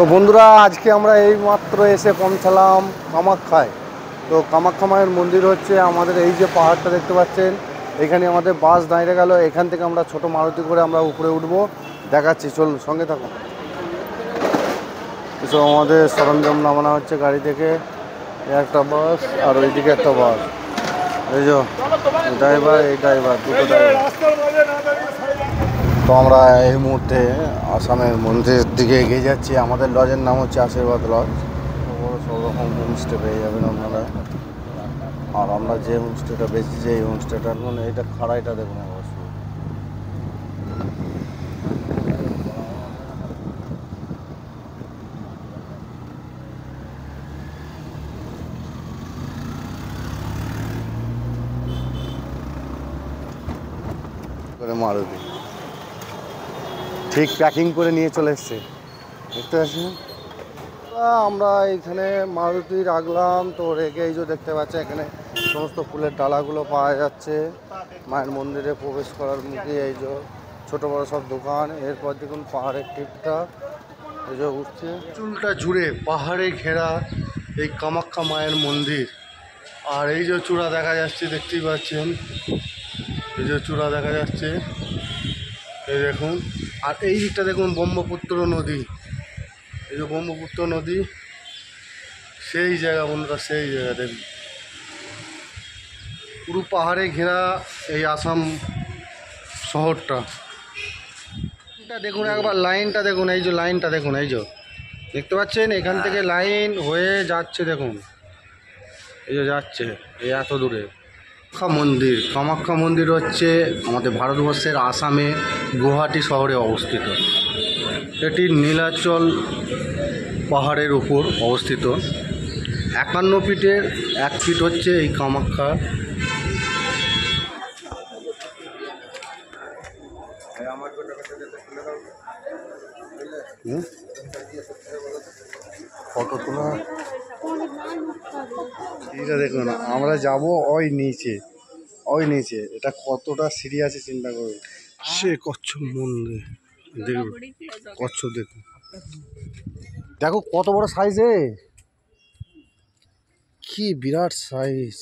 তো বন্ধুরা আজকে আমরা এই মাত্র এসে পৌঁছালাম কামাখ্যায়। তো কামাখ্যা মায়ের মন্দির হচ্ছে আমাদের এই যে পাহাড়টা দেখতে পাচ্ছেন, এখানে আমাদের বাস দাঁড়িয়ে গেল। এখান থেকে আমরা ছোট মারুতি করে আমরা উপরে উঠবো, দেখাচ্ছি, চলুন সঙ্গে থাকুন। এসব আমাদের সরঞ্জাম নামানো হচ্ছে গাড়ি থেকে, একটা বাস আর ওইদিকে একটা বাস। এই যে ড্রাইভার, এই ড্রাইভার, দুটো ড্রাইভার। তো আমরা এই মুহূর্তে আসামের মন্দিরের দিকে এগিয়ে যাচ্ছি। আমাদের লজের নাম হচ্ছে আশীর্বাদ লজ। সব রকম হোমস্টে পেয়ে যাবেন আপনারা। আর আমরা যে হোমস্টেটা বেশি, এই হোমস্টেটার মানে এটা খাড়াইটা দেখুন অবশ্যই। মারুতি ঠিক প্যাকিং করে নিয়ে চলে এসছে, দেখতে পাচ্ছেন। আমরা এখানে মারুতি রাখলাম, তো রেখে এই যে দেখতে পাচ্ছি এখানে সমস্ত ফুলের ডালাগুলো পাওয়া যাচ্ছে। মায়ের মন্দিরে প্রবেশ করার মুখে এই যে ছোটো বড়ো সব দোকান। এরপর দেখুন পাহাড়ের টিপটা এই যে উঠছে, চুলটা জুড়ে পাহাড়ে ঘেরা এই কামাখ্যা মায়ের মন্দির। আর এই যে চূড়া দেখা যাচ্ছে, দেখতেই পাচ্ছেন, এই যে চূড়া দেখা যাচ্ছে, এই দেখুন। আর এই দিকটা দেখুন ব্রহ্মপুত্র নদী, এই যে ব্রহ্মপুত্র নদী, সেই জায়গা বন্ধুরা, সেই জায়গা দেখুন পুরো পাহাড়ে ঘেরা এই আসাম শহরটা। দেখুন একবার লাইনটা দেখুন, এই যে লাইনটা দেখুন, এই যে দেখতে পাচ্ছেন, এখান থেকে লাইন হয়ে যাচ্ছে, দেখুন এই যে যাচ্ছে এই এত দূরে। কামাখ্যা মন্দির হচ্ছে আমাদের ভারতবর্ষের আসামে গুয়াহাটি শহরে অবস্থিত। এটি নীলাচল পাহাড়ের উপর অবস্থিত। 51 ফিটের 1 ফিট হচ্ছে এই কামাখ্যা। ফটো তোলা, এটা দেখুন আমরা যাব ওই নিচে, ওই নিচে। এটা কতটা সিঁড়ি আছে চিন্তা করুন। সে কচ্ছপ মন্দির দেখুন, কচ্ছপ দেখুন, দেখো কত বড় সাইজে, কি বিরাট সাইজ।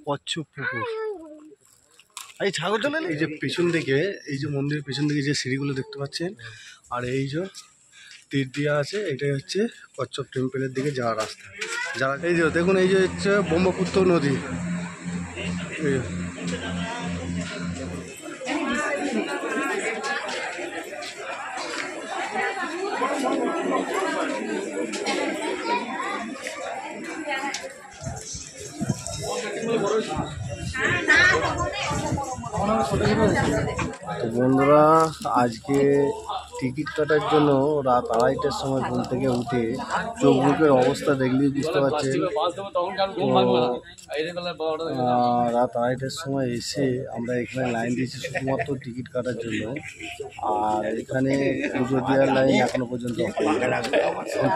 কচ্ছপ পুকুর, এই ছাগল চলে। এই যে পেছন দিকে, এই যে মন্দিরের পেছন দিকে যে সিঁড়িগুলো দেখতে পাচ্ছেন, আর এই যে তীর দিয়া আছে, এটাই হচ্ছে কচ্ছপ টেম্পলের দিকে যাওয়ার রাস্তা। যারা এই যে দেখুন, এই যে হচ্ছে ব্রহ্মপুত্র নদী। তো বন্ধুরা আজকে টিকিট কাটার জন্য রাত 2:30টার সময় ঘুম থেকে উঠে চোখ মুখের অবস্থা দেখলেই বুঝতে পারছেন। রাত 2:30টার সময় এসে আমরা এখানে লাইন দিয়েছি শুধুমাত্র টিকিট কাটার জন্য। আর এখানে পুজো দেওয়ার লাইন এখনো পর্যন্ত হয়নি।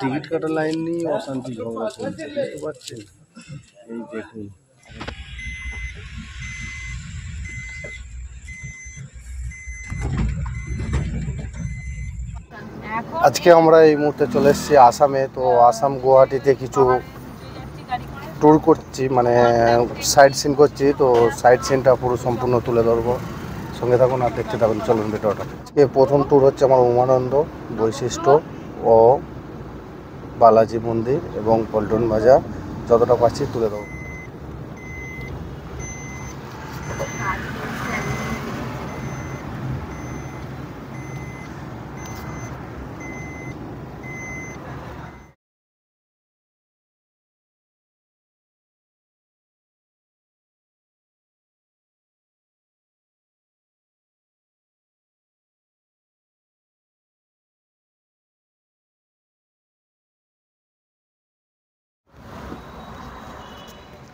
টিকিট কাটার লাইন নিয়ে অশান্তি ঝগড়া চলছে, বুঝতে পারছেন। এই দেখুন আজকে আমরা এই মুহূর্তে চলে এসেছি আসামে। তো আসাম গুয়াহাটিতে কিছু ট্যুর করছি, মানে সাইট সিন করছি। তো সাইট সিনটা পুরো সম্পূর্ণ তুলে ধরবো, সঙ্গে থাকুন আর দেখতে থাকুন। চলুন ভিডিওটা। আজকে প্রথম ট্যুর হচ্ছে আমার উমানন্দ বৈশিষ্ট্য। ও বালাজি মন্দির এবং পল্টন বাজার যতটা পাচ্ছি তুলে দেবো।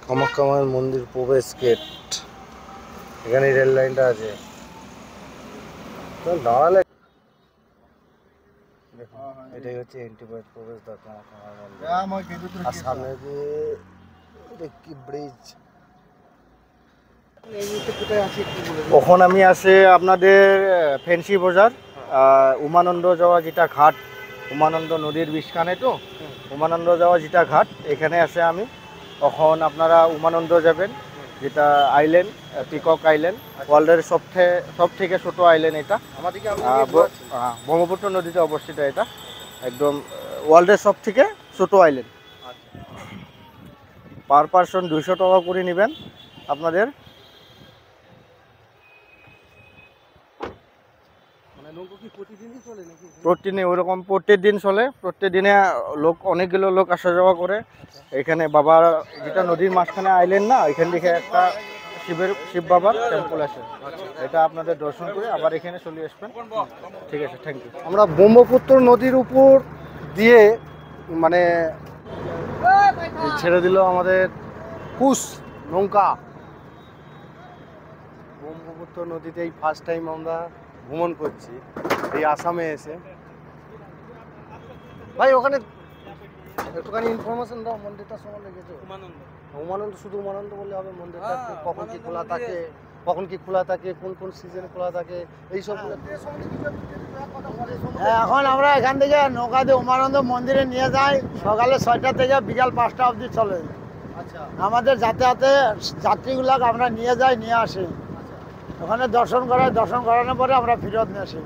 কামাখ্যা মায়ের মন্দির প্রবেশ গেট, এখানে রেল লাইনটা আছে। দাঁড়ালে দেখুন এটাই হচ্ছে এন্ট্রি পয়েন্ট, প্রবেশদ্বার কামাখ্যা মায়ের মন্দির। আর সামনে দিয়ে কি ব্রিজ। ওখানে আমি আসে আপনাদের ফেন্সি বাজার, উমানন্দ যাওয়া যেটা ঘাট, উমানন্দ নদীর বিষখানে তো উমানন্দ যাওয়া যেটা ঘাট, এখানে আসে আমি। তখন আপনারা উমানন্দ যাবেন, যেটা আইল্যান্ড, পিকক আইল্যান্ড, ওয়ার্ল্ডের সব থেকে ছোটো আইল্যান্ড এটা। ব্রহ্মপুত্র নদীতে অবস্থিত এটা, একদম ওয়ার্ল্ডের সব থেকে ছোটো আইল্যান্ড। পার পারসন 200 টাকা করে নেবেন আপনাদের। প্রতিদিনই ওইরকম প্রত্যেক দিন চলে, প্রত্যেক দিনে লোক অনেকগুলো লোক আসা যাওয়া করে। এখানে বাবা যেটা নদীর মাঝখানে আইল্যান্ড না, এখান থেকে একটা শিব বাবার টেম্পল আছে, এটা আপনাদের দর্শন করে আবার এখানে চলে আসবেন। ঠিক আছে, থ্যাংক ইউ। আমরা ব্রহ্মপুত্র নদীর উপর দিয়ে মানে ছেড়ে দিল আমাদের কুশ নৌকা। ব্রহ্মপুত্র নদীতে এই ফার্স্ট টাইম আমরা ভ্রমণ করছি এই আসামে এসে। ভাই ওখানে একটুখানি ইনফরমেশন দাও মন্দিরটা সম্বন্ধে গেছো। উমানন্দ, শুধু উমানন্দ বললে হবে? মন্দিরটা কখন কি খোলা থাকে, কখন কি খোলা থাকে, কোন কোন সিজনে খোলা থাকে, এইসব। এখন আমরা এখান থেকে নৌকা দিয়ে উমানন্দ মন্দিরে নিয়ে যাই, সকালে 6টা থেকে বিকাল 5টা অবধি চলে। আচ্ছা, আমাদের যাতায়াতে যাত্রীগুলোকে আমরা নিয়ে যাই, নিয়ে আসি, ওখানে দর্শন করাই, দর্শন করানোর পরে আমরা ফেরত নিয়ে আসি।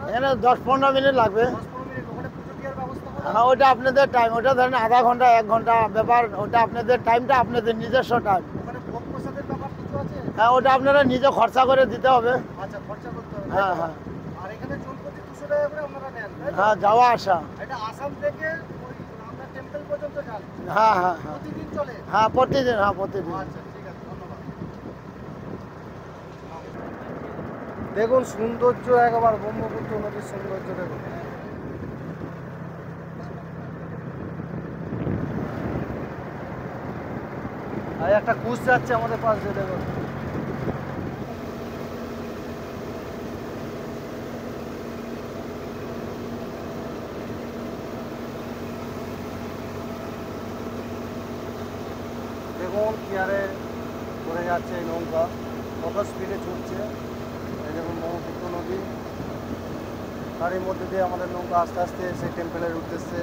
এখানে 10-15 মিনিট লাগবে। হ্যাঁ, ওটা আপনাদের টাইম, ওটা ধরেন আধা ঘন্টা 1 ঘন্টা ব্যাপার, ওটা আপনাদের টাইমটা আপনাদের নিজস্ব টাইম। হ্যাঁ, ওটা আপনারা নিজে খরচা করে দিতে হবে। হ্যাঁ হ্যাঁ হ্যাঁ, যাওয়া আসা। হ্যাঁ হ্যাঁ হ্যাঁ হ্যাঁ, প্রতিদিন, হ্যাঁ প্রতিদিন। দেখুন সৌন্দর্য একবার, ব্রহ্মপুত্র নদীর সৌন্দর্য দেখুন। আর একটা কুশ যাচ্ছে আমাদের পাশ দিয়ে, দেখুন। দেখুন কিয়ারে পড়ে যাচ্ছে এই নৌকা, কত স্পিডে ছুটছে। এই দেখুন ব্রহ্মপুত্র নদী, তারই মধ্যে দিয়ে আমাদের নৌকা আস্তে আস্তে সেই টেম্পেলের উদ্দেশ্যে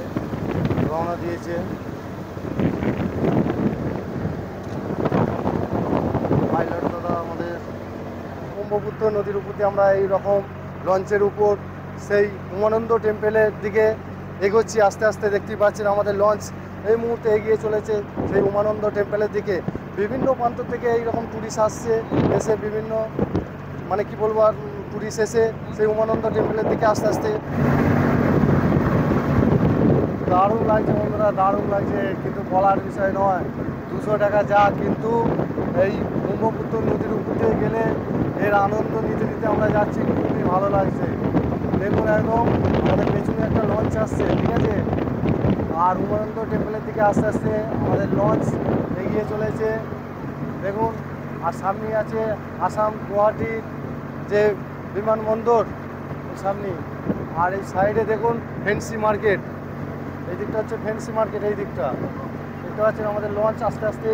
রওনা দিয়েছে। পাইলট দাদা আমাদের ব্রহ্মপুত্র নদীর উপর দিয়ে আমরা এই রকম লঞ্চের উপর সেই উমানন্দ টেম্পেলের দিকে এগোচ্ছি আস্তে আস্তে। দেখতেই পাচ্ছেন আমাদের লঞ্চ এই মুহূর্তে এগিয়ে চলেছে সেই উমানন্দ টেম্পেলের দিকে। বিভিন্ন প্রান্ত থেকে এইরকম ট্যুরিস্ট আসছে, এসে বিভিন্ন মানে কি বলবো আর, ট্যুরিস্ট এসে সেই উমানন্দ টেম্পেলের দিকে আস্তে আস্তে। দারুণ লাগছে বন্ধুরা, দারুণ লাগছে, কিন্তু বলার বিষয় নয়। 200 টাকা যা, কিন্তু এই ব্রহ্মপুত্র নদীর উপর দিয়ে গেলে এর আনন্দ নিতে নিতে আমরা যাচ্ছি, খুবই ভালো লাগছে। দেখুন একদম আমাদের পেছনে একটা লঞ্চ আসছে, ঠিক আছে, আর উমানন্দ টেম্পলের দিকে আস্তে আস্তে আমাদের লঞ্চ এগিয়ে চলেছে। দেখুন, আর সামনে আছে আসাম গুয়াহাটির যে বিমানবন্দর, সামনে। আর এই সাইডে দেখুন ফেন্সি মার্কেট, এই দিকটা হচ্ছে ফেন্সি মার্কেট, এই দিকটা দেখতে পাচ্ছেন। আমাদের লঞ্চ আস্তে আস্তে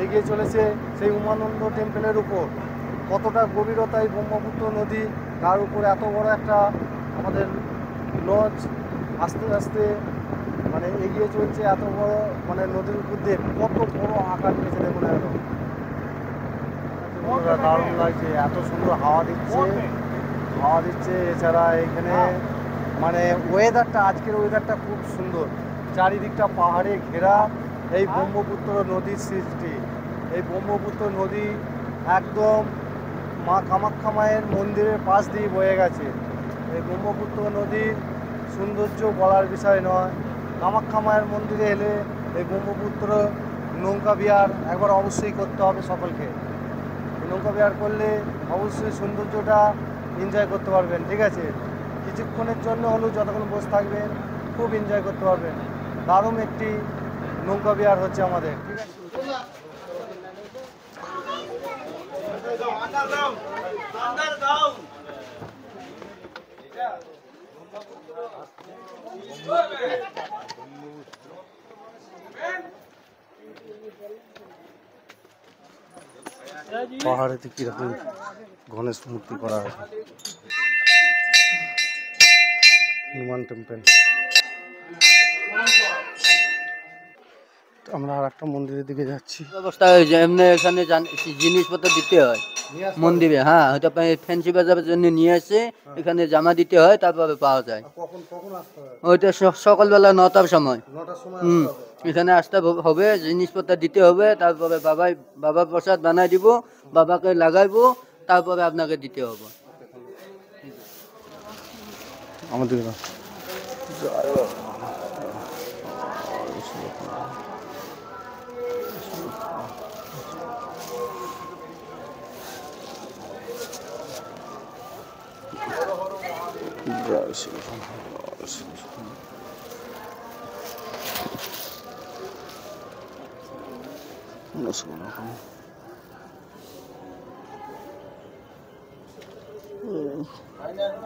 এগিয়ে চলেছে সেই উমানন্দ টেম্পলের উপর। কতটা গভীরতায় ব্রহ্মপুত্র নদী, তার উপর এত বড় একটা আমাদের লঞ্চ আস্তে আস্তে মানে এগিয়ে চলছে। এত বড় মানে নদীর উপর দিয়ে কত বড় আকার নিয়েছে দেখুন, একদম দারুণ লাগছে, এত সুন্দর হাওয়া দিচ্ছে। হাওয়া দিচ্ছে। এছাড়া এখানে মানে ওয়েদারটা, আজকের ওয়েদারটা খুব সুন্দর। চারিদিকটা পাহাড়ে ঘেরা, এই ব্রহ্মপুত্র নদীর সৃষ্টি। এই ব্রহ্মপুত্র নদী একদম মা কামাখ্যা মায়ের মন্দিরের পাশ দিয়ে বয়ে গেছে। এই ব্রহ্মপুত্র নদীর সৌন্দর্য বলার বিষয় নয়। কামাখ্যা মায়ের মন্দিরে এলে এই ব্রহ্মপুত্র নৌকা বিহার একবার অবশ্যই করতে হবে সকলকে। নৌকা বিহার করলে অবশ্যই সৌন্দর্যটা এনজয় করতে পারবেন, ঠিক আছে? কিছুক্ষণের জন্য হলেও যতক্ষণ বসে থাকবেন খুব এনজয় করতে পারবেন। দারুণ একটি নৌকা বিহার হচ্ছে আমাদের, ঠিক আছে? পাহাড়েতে কিরকম গণেশ মূর্তি করা আছে, হনুমান টেম্পল। আমরা আর একটা মন্দিরের দিকে যাচ্ছি। ব্যবস্থা হয়েছে এমনি, এখানে জিনিসপত্র দিতে হয় মন্দিরে। হ্যাঁ, হয়তো ফ্যান্সি বাজারের জন্য নিয়ে আসে, এখানে জমা দিতে হয়, তারপরে পাওয়া যায়। কখন কখন আসতে হবে? ওইটা সকালবেলা 9টার সময়। 9টার সময় হুম, আসতে হবে। এখানে আসতে হবে, জিনিসপত্র দিতে হবে, তারপরে বাবা প্রসাদ বানাই দিব, বাবাকে লাগাইবো, তারপরে আপনাকে দিতে হবে। আমাদের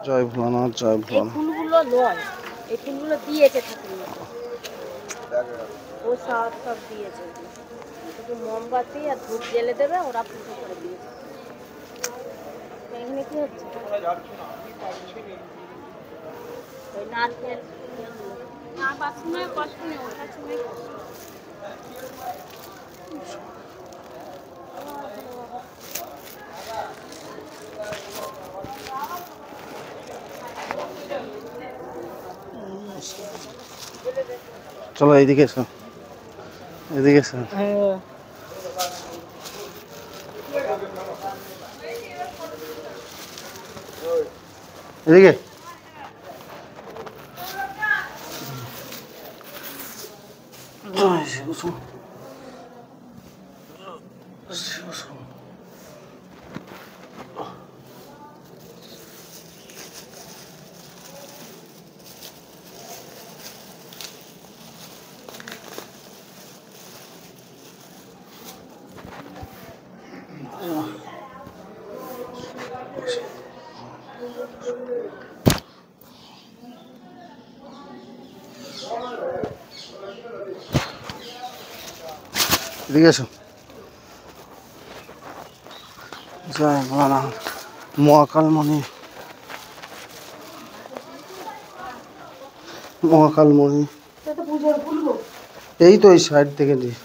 জয় ভোলানাথ, জয় এই ভোলানাথ। ফুলগুলো নয়, এই ফুলগুলো দিয়েছে ঠাকুর, ও সব দিয়েছে। শুধু মোমবাতি আর ধূপ জ্বেলে দেবে, ওরা পুজো করে দিয়েছে। এখানে কি হচ্ছে? ওই নারকেল না, বাথরুমে কষ্ট নেই, ওঠার সময় চলো এইদিকে এসো, এদিকে এসো। এদিকে এদিকে এসো। জয় ভোলানাথ, মহাকালমণি, মহাকালমণি। এই তো এই সাইড থেকে দিই।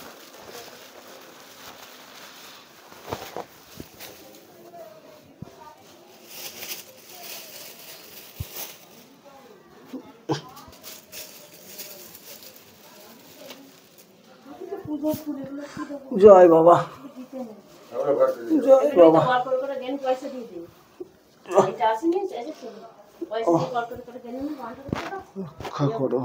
জয় বাবা, জয় বাবা। রক্ষা করো।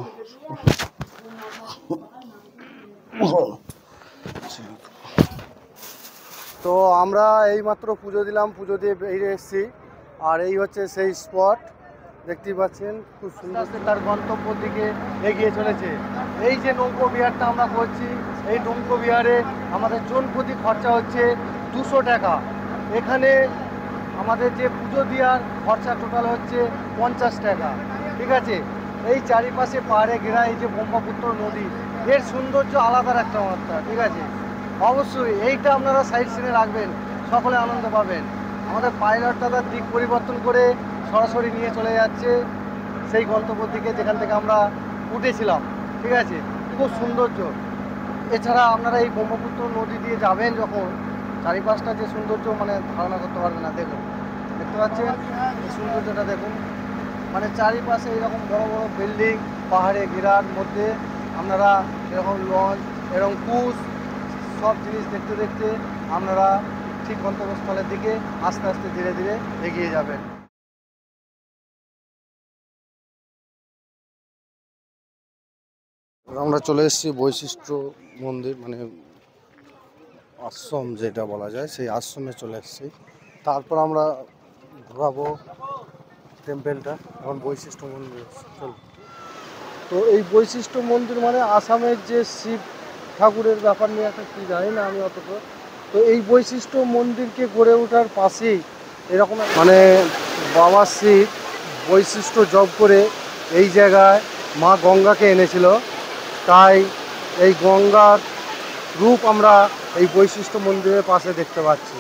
তো আমরা এইমাত্র পুজো দিলাম, পুজো দিয়ে বেরিয়ে এসেছি। আর এই হচ্ছে সেই স্পট, দেখতেই পাচ্ছেন খুব সুন্দর। তার গন্তব্যের দিকে এগিয়ে চলেছে। এই যে নৌকো বিহারটা আমরা করছি, এই নৌকো বিহারে আমাদের জন প্রতি খরচা হচ্ছে 200 টাকা। এখানে আমাদের যে পুজো দেওয়ার খরচা টোটাল হচ্ছে 50 টাকা, ঠিক আছে? এই চারিপাশে পাহাড়ে ঘেরা এই যে ব্রহ্মপুত্র নদী, এর সৌন্দর্য আলাদা একটা মাত্রা, ঠিক আছে? অবশ্যই এইটা আপনারা সাইড সিনে রাখবেন, সকলে আনন্দ পাবেন। আমাদের পাইলট দাদার দিক পরিবর্তন করে সরাসরি নিয়ে চলে যাচ্ছে সেই গন্তব্যের দিকে যেখান থেকে আমরা উঠেছিলাম, ঠিক আছে? খুব সৌন্দর্য। এছাড়া আপনারা এই ব্রহ্মপুত্র নদী দিয়ে যাবেন যখন, চারিপাশটা যে সৌন্দর্য মানে ধারণা করতে পারবেন না। দেখুন দেখতে পাচ্ছেন এই সৌন্দর্যটা দেখুন, মানে চারিপাশে এরকম বড় বড় বিল্ডিং পাহাড়ে ঘেরার মধ্যে আপনারা এরকম লঞ্চ এরকম ক্রুজ সব জিনিস দেখতে দেখতে আপনারা ঠিক গন্তব্যস্থলের দিকে আস্তে আস্তে ধীরে ধীরে এগিয়ে যাবেন। আমরা চলে এসেছি বৈশিষ্ট্য মন্দির, মানে আশ্রম যেটা বলা যায়, সেই আশ্রমে চলে এসেছি। তারপর আমরা ঘোরাবো টেম্পেলটা। এখন বৈশিষ্ট্য মন্দির চল। তো এই বৈশিষ্ট্য মন্দির মানে আসামের যে শিব ঠাকুরের ব্যাপার নিয়ে একটা কী জানি না আমি অতটা। তো এই বৈশিষ্ট্য মন্দিরকে গড়ে ওঠার পাশেই এরকম মানে বাবা শিব বৈশিষ্ট্য জপ করে এই জায়গায় মা গঙ্গাকে এনেছিল, তাই এই গঙ্গার রূপ আমরা এই বৈশিষ্ট্য মন্দিরের পাশে দেখতে পাচ্ছি,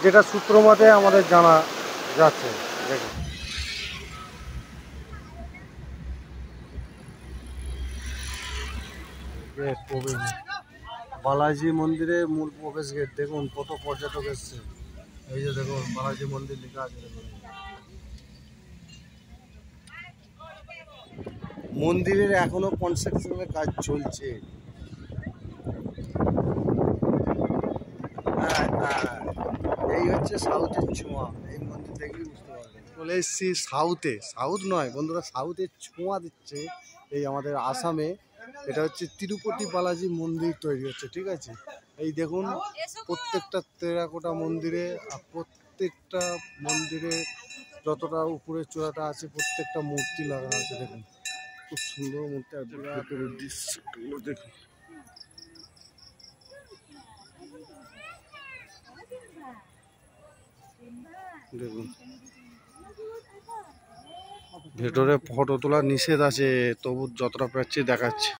যেটা সূত্রমতে আমাদের জানা যাচ্ছে। দেখুন বালাজি মন্দিরের মূল প্রবেশ গেট, দেখুন কত পর্যটক এসছে। এই যে দেখুন বালাজি মন্দির লেখা আছে, দেখুন মন্দিরের এখনো কনস্ট্রাকশনের কাজ চলছে। এই হচ্ছে সাউথের ছোঁয়া, এই মন্দির দেখলেই বুঝতে পারবেন। চলে এসেছি সাউথে, সাউথ নয় বন্ধুরা, সাউথের ছোঁয়া দিচ্ছে এই আমাদের আসামে। এটা হচ্ছে তিরুপতি বালাজি মন্দির তৈরি হচ্ছে, ঠিক আছে। এই দেখুন প্রত্যেকটা টেরাকোটা মন্দিরে আর প্রত্যেকটা মন্দিরে যতটা উপরের চূড়াটা আছে প্রত্যেকটা মূর্তি লাগানো আছে, দেখুন খুব সুন্দর মূর্তি। আর ভেতরের দৃশ্যগুলো দেখুন, দেখুন ভেতরে ফটো তোলা নিষেধ আছে, তবু যতটা পাচ্ছি দেখাচ্ছে।